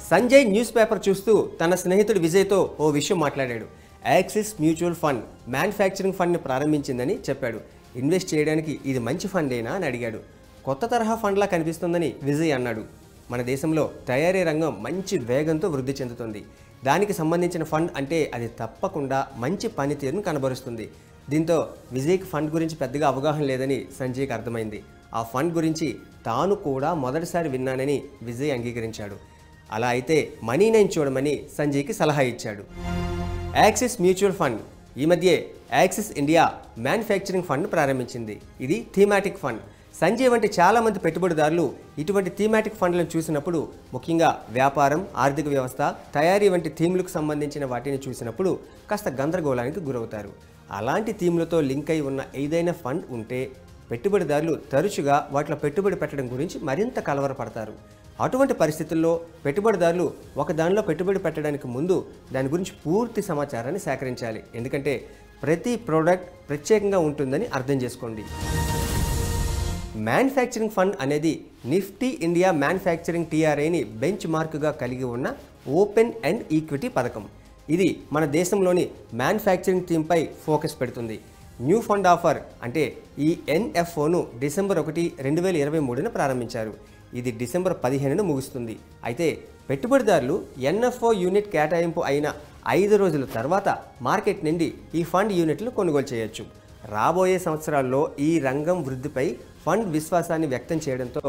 Sanjay news paper చూస్తూ తన స్నేహితుడు విజయ్తో ఓ విషయం మాట్లాడాడు. యాక్సిస్ మ్యూచువల్ ఫండ్ మ్యానుఫ్యాక్చరింగ్ ఫండ్ని ప్రారంభించిందని చెప్పాడు. ఇన్వెస్ట్ చేయడానికి ఇది మంచి ఫండేనా అని అడిగాడు. కొత్త తరహా ఫండ్లా కనిపిస్తుందని విజయ్ అన్నాడు. మన దేశంలో తయారీ రంగం మంచి వేగంతో వృద్ధి చెందుతుంది. దానికి సంబంధించిన ఫండ్ అంటే అది తప్పకుండా మంచి పనితీరును కనబరుస్తుంది. దీంతో విజయ్కి ఫండ్ గురించి పెద్దగా అవగాహన లేదని సంజయ్కి అర్థమైంది. ఆ ఫండ్ గురించి తాను కూడా మొదటిసారి విన్నానని విజయ్ అంగీకరించాడు. అలా అయితే మనీ9 చూడమని సంజయ్కి సలహా ఇచ్చాడు. యాక్సిస్ మ్యూచువల్ ఫండ్ ఈ మధ్యే యాక్సిస్ ఇండియా మ్యానుఫ్యాక్చరింగ్ ఫండ్ ప్రారంభించింది. ఇది థీమాటిక్ ఫండ్. సంజయ్ వంటి చాలామంది పెట్టుబడిదారులు ఇటువంటి థీమాటిక్ ఫండ్లను చూసినప్పుడు, ముఖ్యంగా వ్యాపారం, ఆర్థిక వ్యవస్థ, తయారీ వంటి థీమ్లకు సంబంధించిన వాటిని చూసినప్పుడు కాస్త గందరగోళానికి గురవుతారు. అలాంటి థీమ్లతో లింక్ అయి ఉన్న ఏదైనా ఫండ్ ఉంటే పెట్టుబడిదారులు తరచుగా వాటిలో పెట్టుబడి పెట్టడం గురించి మరింత కలవరపడతారు. అటువంటి పరిస్థితుల్లో పెట్టుబడిదారులు ఒక దానిలో పెట్టుబడి పెట్టడానికి ముందు దాని గురించి పూర్తి సమాచారాన్ని సేకరించాలి. ఎందుకంటే ప్రతి ప్రోడక్ట్ ప్రత్యేకంగా ఉంటుందని అర్థం చేసుకోండి. మ్యానుఫ్యాక్చరింగ్ ఫండ్ అనేది నిఫ్టీ ఇండియా మ్యానుఫ్యాక్చరింగ్ టీఆర్ఐని బెంచ్ మార్క్గా కలిగి ఉన్న ఓపెన్ అండ్ ఈక్విటీ పథకం. ఇది మన దేశంలోని మ్యానుఫ్యాక్చరింగ్ థీమ్పై ఫోకస్ పెడుతుంది. న్యూ ఫండ్ ఆఫర్ అంటే ఈ ఎన్ఎఫ్ఓను డిసెంబర్ 1, 2023న ప్రారంభించారు. ఇది డిసెంబర్ 15న ముగుస్తుంది. అయితే పెట్టుబడిదారులు ఎన్ఎఫ్ఓ యూనిట్ కేటాయింపు అయిన 5 రోజుల తర్వాత మార్కెట్ నుండి ఈ ఫండ్ యూనిట్లు కొనుగోలు చేయొచ్చు. రాబోయే సంవత్సరాల్లో ఈ రంగం వృద్ధిపై ఫండ్ విశ్వాసాన్ని వ్యక్తం చేయడంతో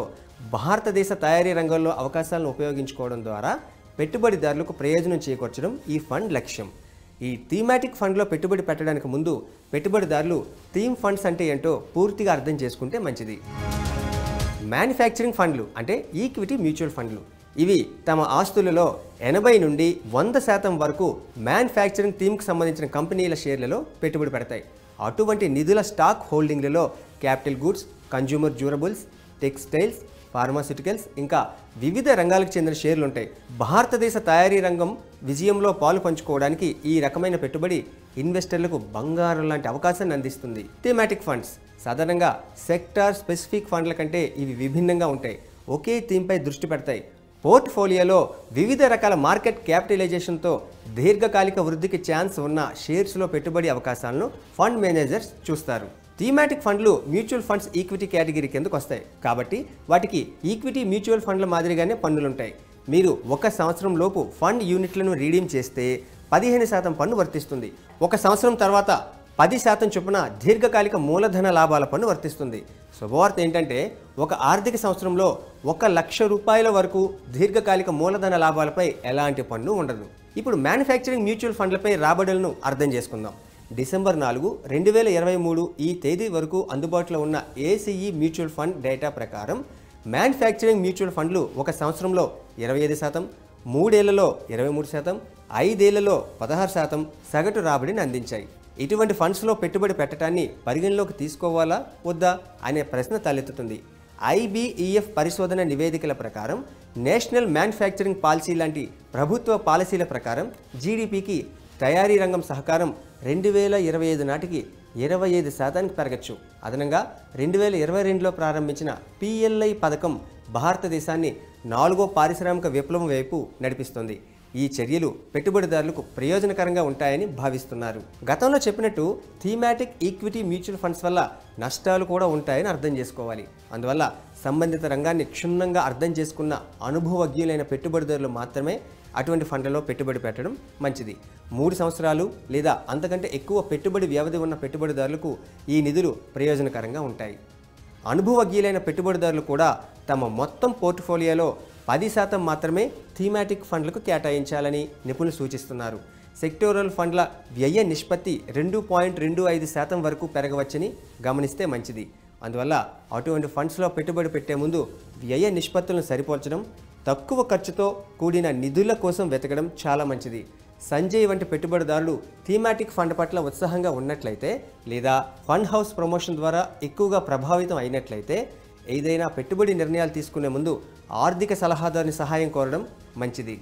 భారతదేశ తయారీ రంగంలో అవకాశాలను ఉపయోగించుకోవడం ద్వారా పెట్టుబడిదారులకు ప్రయోజనం చేకూర్చడం ఈ ఫండ్ లక్ష్యం. ఈ థీమాటిక్ ఫండ్లో పెట్టుబడి పెట్టడానికి ముందు పెట్టుబడిదారులు థీమ్ ఫండ్స్ అంటే ఏంటో పూర్తిగా అర్థం చేసుకుంటే మంచిది. మ్యానుఫ్యాక్చరింగ్ ఫండ్లు అంటే ఈక్విటీ మ్యూచువల్ ఫండ్లు. ఇవి తమ ఆస్తులలో 80 నుండి 100% వరకు మ్యానుఫ్యాక్చరింగ్ థీమ్కి సంబంధించిన కంపెనీల షేర్లలో పెట్టుబడి పెడతాయి. అటువంటి నిధుల స్టాక్ హోల్డింగ్లలో capital goods, consumer durables, textiles, pharmaceuticals ఇంకా వివిధ రంగాలకు చెందిన షేర్లు ఉంటాయి. భారతదేశ తయారీ రంగం విజయంలో పాలు పంచుకోవడానికి ఈ రకమైన పెట్టుబడి ఇన్వెస్టర్లకు బంగారం లాంటి అవకాశాన్ని అందిస్తుంది. థీమాటిక్ ఫండ్స్ సాధారణంగా సెక్టార్ స్పెసిఫిక్ ఫండ్ల కంటే ఇవి విభిన్నంగా ఉంటాయి. ఒకే థీమ్పై దృష్టి పెడతాయి. పోర్ట్ఫోలియోలో వివిధ రకాల మార్కెట్ క్యాపిటలైజేషన్తో దీర్ఘకాలిక వృద్ధికి ఛాన్స్ ఉన్న షేర్స్లో పెట్టుబడి అవకాశాలను ఫండ్ మేనేజర్స్ చూస్తారు. థీమాటిక్ ఫండ్లు మ్యూచువల్ ఫండ్స్ ఈక్విటీ కేటగిరీ కిందకు వస్తాయి. కాబట్టి వాటికి ఈక్విటీ మ్యూచువల్ ఫండ్ల మాదిరిగానే పన్నులుంటాయి. మీరు 1 సంవత్సరం లోపు ఫండ్ యూనిట్లను రీడీమ్ చేస్తే 15% పన్ను వర్తిస్తుంది. 1 సంవత్సరం తర్వాత 10% చొప్పున దీర్ఘకాలిక మూలధన లాభాల పన్ను వర్తిస్తుంది. శుభవార్త ఏంటంటే ఒక ఆర్థిక సంవత్సరంలో 1 లక్ష రూపాయల వరకు దీర్ఘకాలిక మూలధన లాభాలపై ఎలాంటి పన్ను ఉండదు. ఇప్పుడు మ్యానుఫ్యాక్చరింగ్ మ్యూచువల్ ఫండ్లపై రాబడులను అర్థం చేసుకుందాం. డిసెంబర్ 4, 2023 ఈ తేదీ వరకు అందుబాటులో ఉన్న ఏసీఈ మ్యూచువల్ ఫండ్ డేటా ప్రకారం మ్యానుఫ్యాక్చరింగ్ మ్యూచువల్ ఫండ్లు 1 సంవత్సరంలో 25%, 3 ఏళ్లలో 23%, 5 ఏళ్లలో 16% సగటు రాబడిని అందించాయి. ఇటువంటి ఫండ్స్లో పెట్టుబడి పెట్టడాన్ని పరిగణలోకి తీసుకోవాలా వద్దా అనే ప్రశ్న తలెత్తుతుంది. ఐబిఈఎఫ్ పరిశోధన నివేదికల ప్రకారం నేషనల్ మ్యానుఫ్యాక్చరింగ్ పాలసీ లాంటి ప్రభుత్వ పాలసీల ప్రకారం జీడిపికి తయారీ రంగం సహకారం 2025 నాటికి 25% పెరగచ్చు. అదనంగా 2022లో ప్రారంభించిన పిఎల్ఐ పథకం భారతదేశాన్ని 4వ పారిశ్రామిక విప్లవం వైపు నడిపిస్తుంది. ఈ చర్యలు పెట్టుబడిదారులకు ప్రయోజనకరంగా ఉంటాయని భావిస్తున్నారు. గతంలో చెప్పినట్టు థీమాటిక్ ఈక్విటీ మ్యూచువల్ ఫండ్స్ వల్ల నష్టాలు కూడా ఉంటాయని అర్థం చేసుకోవాలి. అందువల్ల సంబంధిత రంగాన్ని క్షుణ్ణంగా అర్థం చేసుకున్న అనుభవజ్ఞులైన పెట్టుబడిదారులు మాత్రమే అటువంటి ఫండ్లలో పెట్టుబడి పెట్టడం మంచిది. 3 సంవత్సరాలు లేదా అంతకంటే ఎక్కువ పెట్టుబడి వ్యవధి ఉన్న పెట్టుబడిదారులకు ఈ నిధులు ప్రయోజనకరంగా ఉంటాయి. అనుభవజ్ఞులైన పెట్టుబడిదారులు కూడా తమ మొత్తం పోర్ట్ఫోలియోలో 10% మాత్రమే థీమాటిక్ ఫండ్లకు కేటాయించాలని నిపుణులు సూచిస్తున్నారు. సెక్టోరల్ ఫండ్ల వ్యయ నిష్పత్తి 2.25% వరకు పెరగవచ్చని గమనిస్తే మంచిది. అందువల్ల అటువంటి ఫండ్స్లో పెట్టుబడి పెట్టే ముందు వ్యయ నిష్పత్తులను సరిపోల్చడం, తక్కువ ఖర్చుతో కూడిన నిధుల కోసం వెతకడం చాలా మంచిది. సంజయ్ వంటి పెట్టుబడిదారులు థీమాటిక్ ఫండ్ పట్ల ఉత్సాహంగా ఉన్నట్లయితే లేదా ఫండ్ హౌస్ ప్రమోషన్ ద్వారా ఎక్కువగా ప్రభావితం అయినట్లయితే ఏదైనా పెట్టుబడి నిర్ణయాలు తీసుకునే ముందు ఆర్థిక సలహాదారుని సహాయం కోరడం మంచిది.